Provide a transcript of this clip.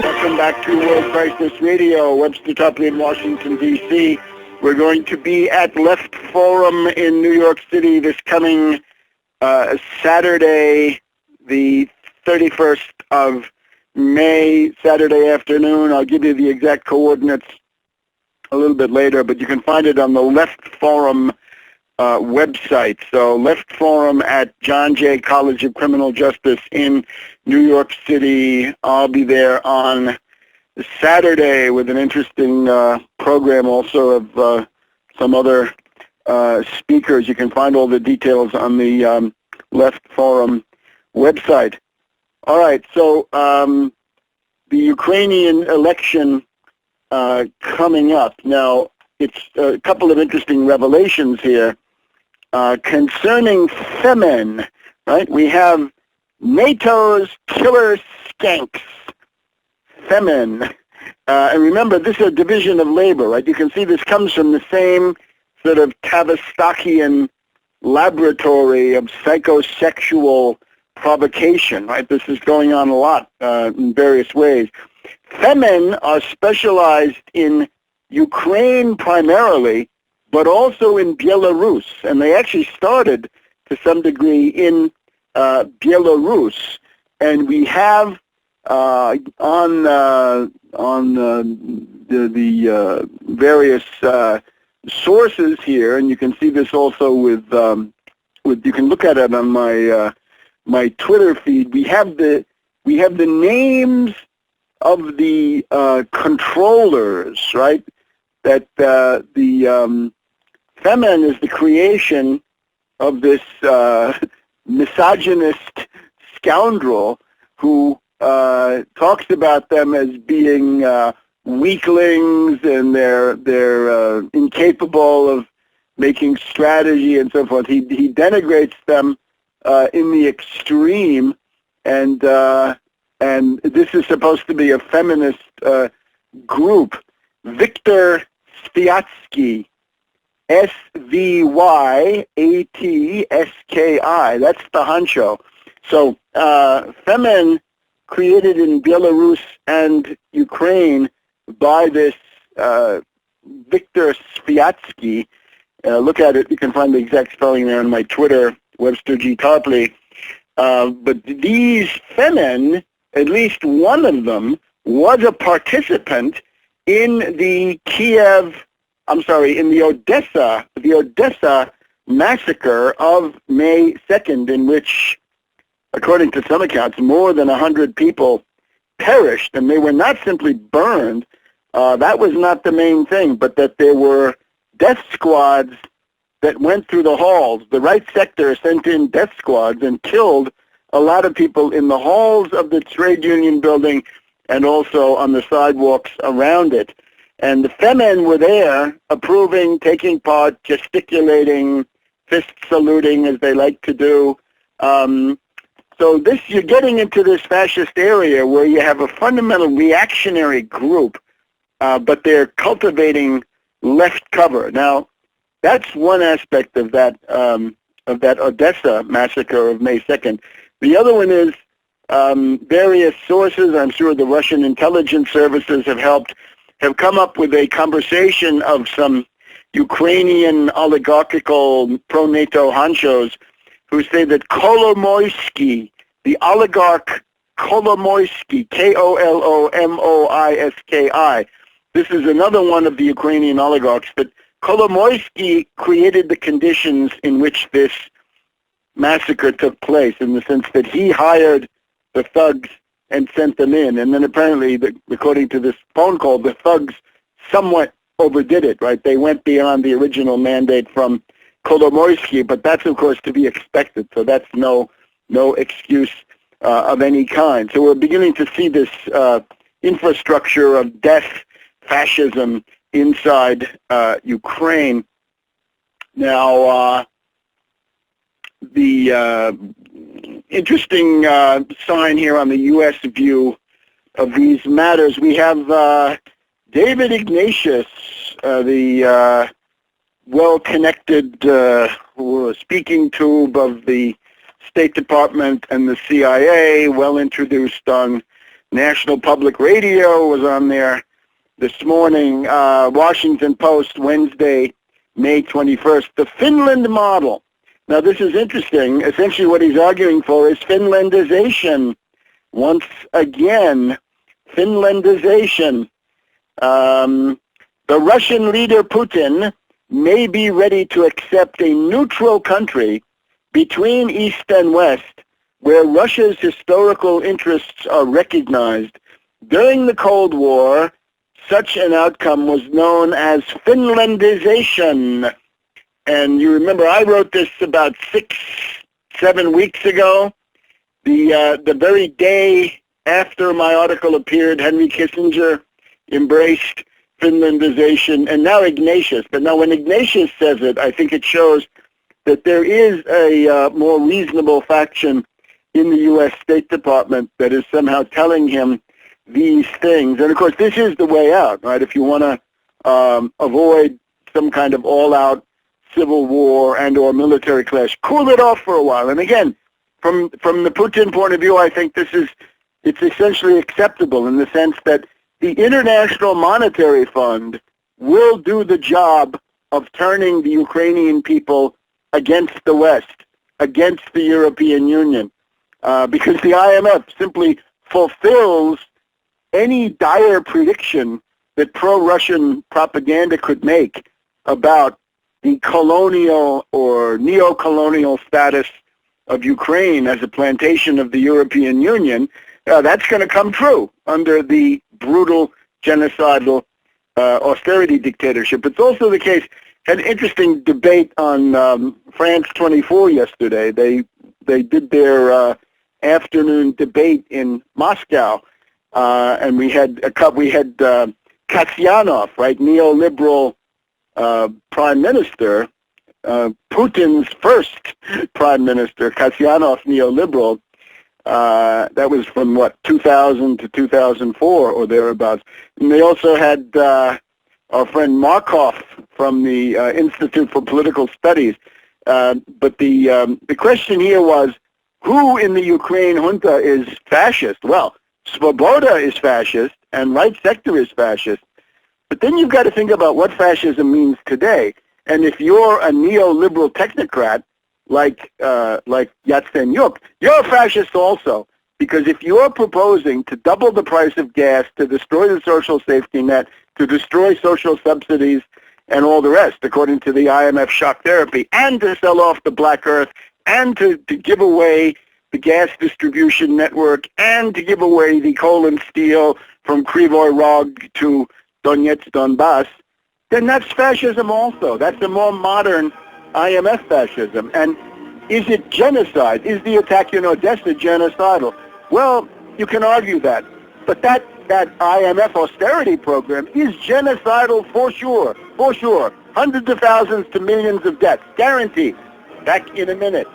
Welcome back to World Crisis Radio, Webster Tarpley in Washington, D.C. We're going to be at Left Forum in New York City this coming Saturday, the 31st of May, Saturday afternoon. I'll give you the exact coordinates a little bit later, but you can find it on the Left Forum website. So Left Forum at John Jay College of Criminal Justice in New York City. I'll be there on Saturday with an interesting program also of some other speakers. You can find all the details on the Left Forum website. All right, so the Ukrainian election coming up. Now, it's a couple of interesting revelations here concerning FEMEN, right? We have NATO's killer skanks, FEMEN. And remember, this is a division of labor, right? You can see this comes from the same sort of Tavistokian laboratory of psychosexual provocation, right? This is going on a lot in various ways. FEMEN are specialized in Ukraine primarily, but also in Belarus, and they actually started to some degree in Belarus. And we have on the various sources here, and you can see this also with you can look at it on my my Twitter feed. We have the names of the controllers, right? That the FEMEN is the creation of this misogynist scoundrel who talks about them as being weaklings and they're incapable of making strategy and so forth. He denigrates them in the extreme, and this is supposed to be a feminist group. Viktor Sviatski, S-V-Y-A-T-S-K-I. That's the honcho. So FEMEN, created in Belarus and Ukraine by this Viktor Sviatski. Look at it. You can find the exact spelling there on my Twitter, Webster G. Tarpley. But these FEMEN, at least one of them, was a participant in the Odessa massacre of May 2nd, in which, according to some accounts, more than 100 people perished, and they were not simply burned. That was not the main thing, but that there were death squads that went through the halls. The right sector sent in death squads and killed a lot of people in the halls of the trade union building and also on the sidewalks around it. And the FEMEN were there, approving, taking part, gesticulating, fist saluting, as they like to do. So you're getting into this fascist area where you have a fundamental reactionary group, but they're cultivating left cover. Now, that's one aspect of that Odessa massacre of May 2nd. The other one is various sources, I'm sure the Russian intelligence services have come up with a conversation of some Ukrainian oligarchical pro-NATO honchos who say that Kolomoisky, the oligarch Kolomoisky, Kolomoiski, this is another one of the Ukrainian oligarchs, but Kolomoisky created the conditions in which this massacre took place, in the sense that he hired the thugs and sent them in. And then apparently, according to this phone call, the thugs somewhat overdid it, right? They went beyond the original mandate from Kolomoisky, but that's, of course, to be expected. So that's no excuse of any kind. So we're beginning to see this infrastructure of death, fascism inside Ukraine. Now, the interesting sign here on the U.S. view of these matters, we have David Ignatius, the well-connected speaking tube of the State Department and the CIA, well introduced on National Public Radio was on there this morning. Washington Post, Wednesday, May 21st. The Finland model. Now, this is interesting. Essentially, what he's arguing for is Finlandization. Once again, Finlandization. The Russian leader Putin may be ready to accept a neutral country between East and West, where Russia's historical interests are recognized. During the Cold War, such an outcome was known as Finlandization. And you remember I wrote this about 6-7 weeks ago. The very day after my article appeared, Henry Kissinger embraced Finlandization, and now Ignatius. But now when Ignatius says it, I think it shows that there is a more reasonable faction in the U.S. State Department that is somehow telling him these things. And of course, this is the way out, right? If you want to avoid some kind of all-out civil war and or military clash, cool it off for a while. And again, from the Putin point of view, I think it's essentially acceptable in the sense that the International Monetary Fund will do the job of turning the Ukrainian people against the West, against the European Union, because the IMF simply fulfills any dire prediction that pro-Russian propaganda could make about the colonial or neo-colonial status of Ukraine as a plantation of the European Union. That's going to come true under the brutal, genocidal austerity dictatorship. It's also the case. Had an interesting debate on France 24 yesterday. They did their afternoon debate in Moscow, and we had Kasyanov, right, neoliberal prime minister, Putin's first prime minister, Kasyanov, neoliberal. That was from, 2000 to 2004 or thereabouts. And they also had our friend Markov from the Institute for Political Studies. But the question here was, who in the Ukraine junta is fascist? Well, Svoboda is fascist, and right sector is fascist. But then you've got to think about what fascism means today. And if you're a neoliberal technocrat, like Yatsenyuk, you're a fascist also, because if you're proposing to double the price of gas, to destroy the social safety net, to destroy social subsidies and all the rest, according to the IMF shock therapy, and to sell off the black earth, and to give away the gas distribution network, and to give away the coal and steel from Krivoy Rog to Donetsk, Donbass, then that's fascism also. That's a more modern IMF fascism. And is it genocide? Is the attack in Odessa genocidal? Well, you can argue that. But that IMF austerity program is genocidal for sure. For sure. Hundreds of thousands to millions of deaths. Guaranteed. Back in a minute.